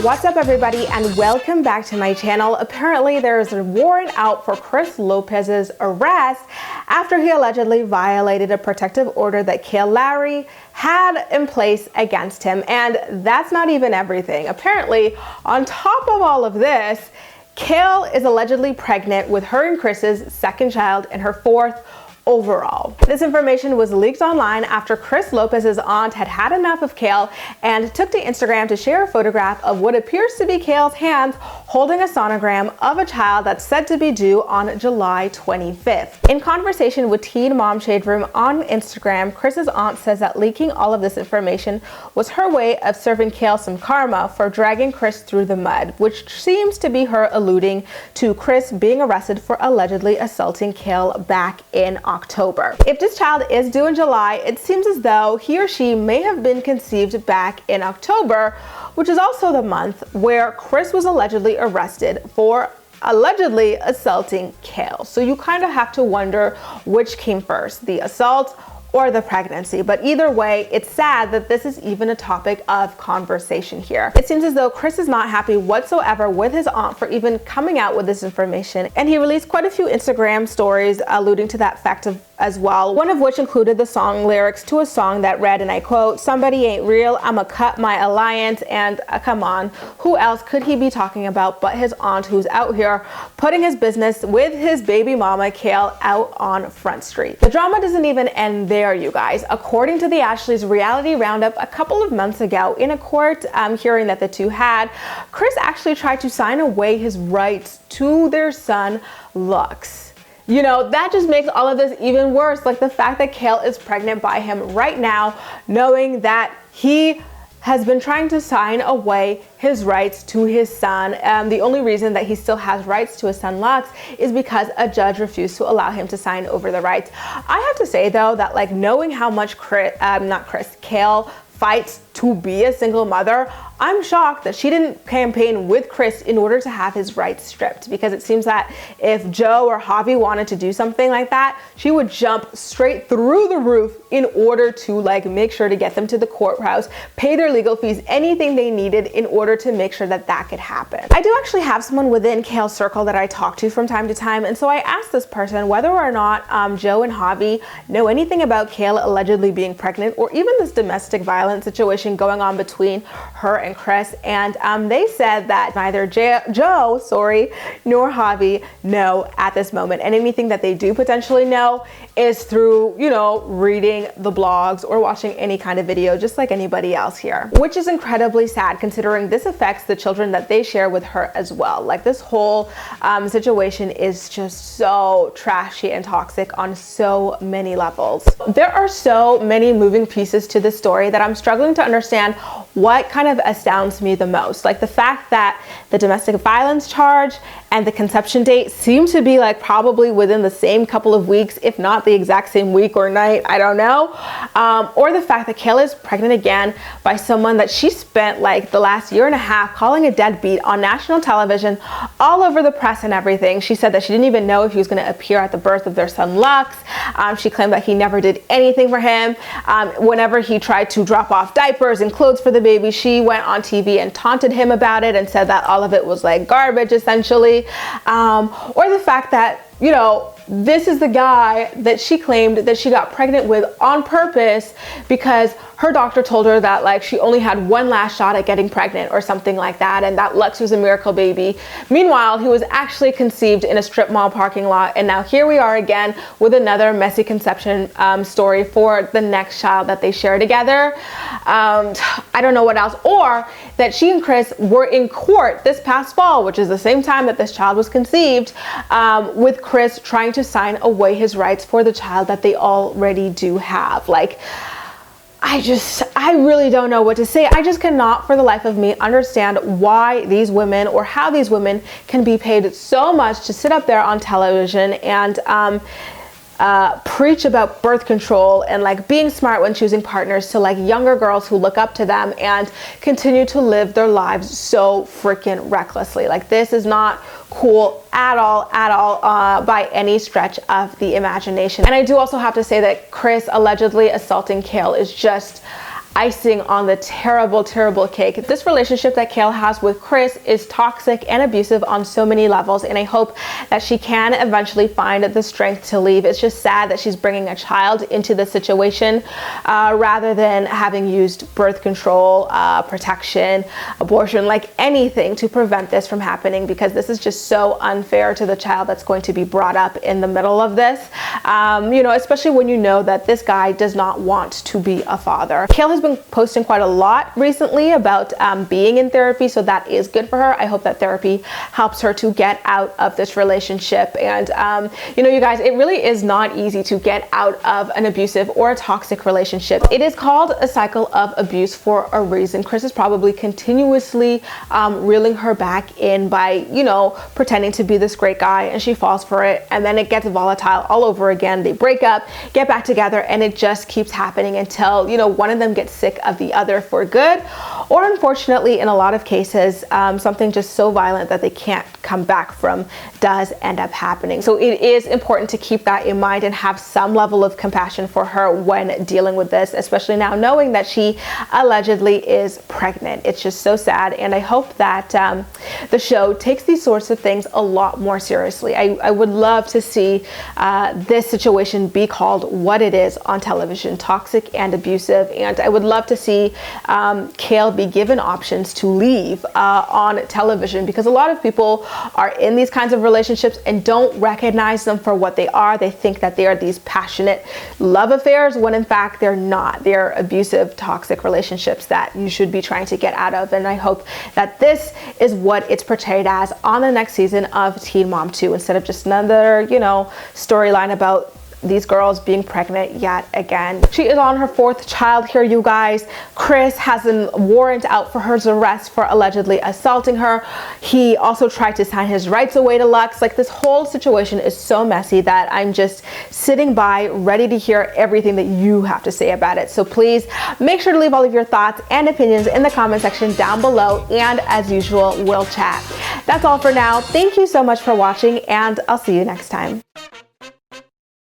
What's up, everybody, and welcome back to my channel. Apparently there is a warrant out for Chris Lopez's arrest after he allegedly violated a protective order that Kail Lowry had in place against him. And that's not even everything. Apparently, on top of all of this, Kail is allegedly pregnant with her and Chris's second child and her fourth overall. This information was leaked online after Chris Lopez's aunt had had enough of Kail and took to Instagram to share a photograph of what appears to be Kail's hands holding a sonogram of a child that's said to be due on July 25th. In conversation with Teen Mom Shade Room on Instagram, Chris's aunt says that leaking all of this information was her way of serving Kail some karma for dragging Chris through the mud, which seems to be her alluding to Chris being arrested for allegedly assaulting Kail back in October. If this child is due in July, it seems as though he or she may have been conceived back in October, which is also the month where Chris was allegedly arrested for allegedly assaulting Kail. So you kind of have to wonder which came first, the assault or the pregnancy. But either way, it's sad that this is even a topic of conversation here. It seems as though Chris is not happy whatsoever with his aunt for even coming out with this information, and he released quite a few Instagram stories alluding to that fact as well, one of which included the song lyrics to a song that read, and I quote, "Somebody ain't real, I'ma cut my alliance," and come on, who else could he be talking about but his aunt, who's out here putting his business with his baby mama Kail out on Front Street. The drama doesn't even end there, you guys. According to the Ashley's reality roundup a couple of months ago, in a court hearing that the two had, Chris actually tried to sign away his rights to their son Lux. You know, that just makes all of this even worse. Like the fact that Kail is pregnant by him right now, knowing that he has been trying to sign away his rights to his son. The only reason that he still has rights to his son Lux is because a judge refused to allow him to sign over the rights. I have to say though that, like, knowing how much Kail fights to be a single mother, I'm shocked that she didn't campaign with Chris in order to have his rights stripped, because it seems that if Joe or Javi wanted to do something like that, she would jump straight through the roof in order to make sure to get them to the courthouse, pay their legal fees, anything they needed in order to make sure that that could happen. I do actually have someone within Kail's circle that I talk to from time to time, and so I asked this person whether or not Joe and Javi know anything about Kail allegedly being pregnant, or even this domestic violence situation going on between her and Chris, and they said that neither Joe nor Javi know at this moment, and anything that they do potentially know is through, you know, reading the blogs or watching any kind of video, just like anybody else here, which is incredibly sad considering this affects the children that they share with her as well. Like, this whole situation is just so trashy and toxic on so many levels. There are so many moving pieces to this story that I'm struggling to understand what kind of astounds me the most. Like the fact that the domestic violence charge and the conception date seem to be probably within the same couple of weeks, if not the exact same week or night, I don't know. Or the fact that Kail is pregnant again by someone that she spent the last year and a half calling a deadbeat on national television, all over the press and everything. She said that she didn't even know if he was going to appear at the birth of their son Lux. She claimed that he never did anything for him. Whenever he tried to drop off diapers and clothes for the baby, she went on TV and taunted him about it and said that all of it was garbage, essentially. Or the fact that, you know, this is the guy that she claimed that she got pregnant with on purpose because her doctor told her that she only had one last shot at getting pregnant or something like that, and that Lux was a miracle baby. Meanwhile, he was actually conceived in a strip mall parking lot, and now here we are again with another messy conception story for the next child that they share together. I don't know what else. Or that she and Chris were in court this past fall, which is the same time that this child was conceived, with Chris trying to sign away his rights for the child that they already do have. I really don't know what to say. I just cannot for the life of me understand why these women, or how these women can be paid so much to sit up there on television and preach about birth control and being smart when choosing partners to younger girls who look up to them, and continue to live their lives so freaking recklessly. This is not cool at all, by any stretch of the imagination. And I do also have to say that Chris allegedly assaulting Kail is just icing on the terrible, terrible cake. This relationship that Kail has with Chris is toxic and abusive on so many levels, and I hope that she can eventually find the strength to leave. It's just sad that she's bringing a child into the situation rather than having used birth control, protection, abortion, like anything to prevent this from happening, because this is just so unfair to the child that's going to be brought up in the middle of this, you know, especially when you know that this guy does not want to be a father. Kail has been posting quite a lot recently about being in therapy, so that is good for her. I hope that therapy helps her to get out of this relationship. And you know, you guys, it really is not easy to get out of an abusive or a toxic relationship. It is called a cycle of abuse for a reason. Chris is probably continuously reeling her back in by, you know, pretending to be this great guy, and she falls for it, and then it gets volatile all over again. They break up, get back together, and it just keeps happening until, you know, one of them gets sick of the other for good, or unfortunately in a lot of cases something just so violent that they can't come back from does end up happening. So it is important to keep that in mind and have some level of compassion for her when dealing with this, especially now knowing that she allegedly is pregnant. It's just so sad, and I hope that the show takes these sorts of things a lot more seriously. I would love to see this situation be called what it is on television: toxic and abusive. And I would love to see Kail be given options to leave on television, because a lot of people are in these kinds of relationships and don't recognize them for what they are. They think that they are these passionate love affairs, when in fact they're not. They're abusive, toxic relationships that you should be trying to get out of. And I hope that this is what it's portrayed as on the next season of Teen Mom 2, instead of just another, you know, storyline about these girls being pregnant yet again. She is on her 4th child here, you guys. Chris has a warrant out for her arrest for allegedly assaulting her. He also tried to sign his rights away to Lux. Like, this whole situation is so messy that I'm just sitting by ready to hear everything that you have to say about it. So please make sure to leave all of your thoughts and opinions in the comment section down below, and as usual, we'll chat. That's all for now. Thank you so much for watching, and I'll see you next time.